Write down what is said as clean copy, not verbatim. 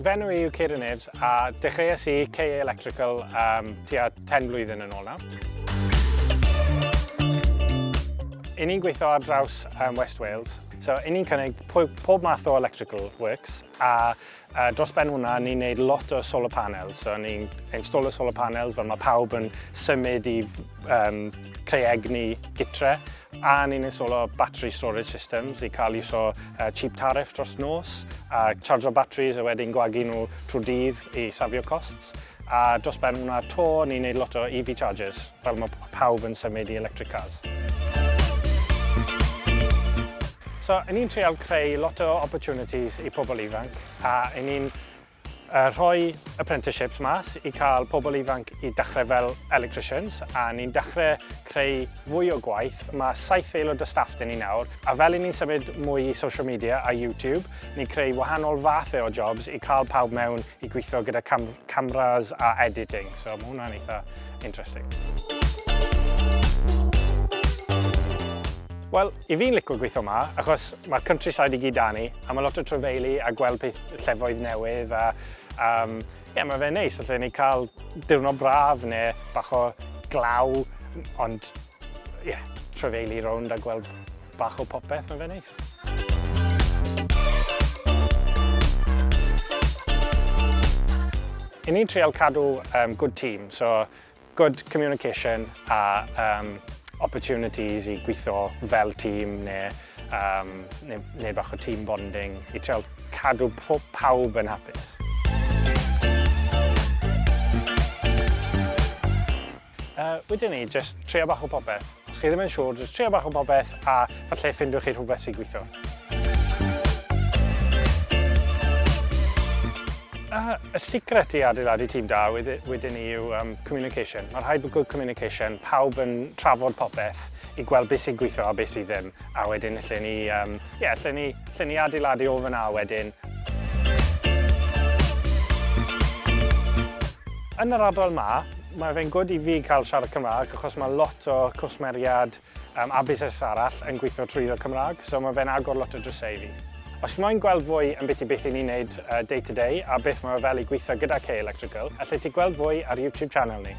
Fenw i yw Ceir Nefs a dechreuais i CA Electrical tua 10 blwyddyn yn ôl nawr. I ni'n gweithio ar draws West Wales. So, i ni'n cynnig pob math o electrical works a dros ben hwnna ni'n neud lot o solar panels. So, ni'n install y solar panels fel mae pawb yn symud i creu egni gytre a ni'n install battery storage systems i cael iwso cheap tariff dros nos a charger batteries a wedyn gwagu nhw trwy dydd i safio costs. A dros ben hwnna to ni'n neud lot o EV chargers fel mae pawb yn symud i electric cars. So, ni'n trial creu lot o opportunities i pobl ifanc a ni'n rhoi apprenticeships mas i cael pobl ifanc i dechrau fel electricians a ni'n dechrau creu fwy o gwaith. Mae 7 aelod o staff dyn ni nawr a fel ni'n symud mwy i social media a YouTube, ni'n creu wahanol fathau o jobs i cael pawb mewn i gweithio gyda cameras a editing. So, mae hwnna'n eitha interesting. Wel, i fi'n licio gweithio yma, achos mae'r countryside i gyd da ni, a mae lot o trofeili a gweld llefoedd newydd, a mae fe'n neis, allai ni cael diwrnod braf neu bach o glaw, ond trofeili rownd a gweld bach o popeth, mae fe'n neis. I ni'n trial cadw good team, so good communication a opportunities i gweithio fel tîm neu bach o team bonding i trial cadw pawb yn hapus. Wedyn ni, jyst trio bach o popeth. Os chi ddim yn siŵr, jyst trio bach o popeth a falle ffindiwch chi rhywbeth sy'n gweithio. Y secret i adeiladu tîm da wedyn ni yw communication. Mae'n rhaid bod good communication, pawb yn trafod popeth i gweld beth sy'n gweithio a beth sydd ddim. A wedyn allan ni adeiladu o fyna wedyn. Yn yr ardal yma, mae fe'n good i fi cael siarad Cymraeg achos mae lot o cwsmeriad a busnes arall yn gweithio trwyddo Cymraeg, so mae fe'n agor lot o drysau i fi. Os chi'n moyn gweld fwy am beth i ni'n neud day to day a beth mae fel i gweithio gyda CA Electrical, allai ti gweld fwy ar YouTube channel ni.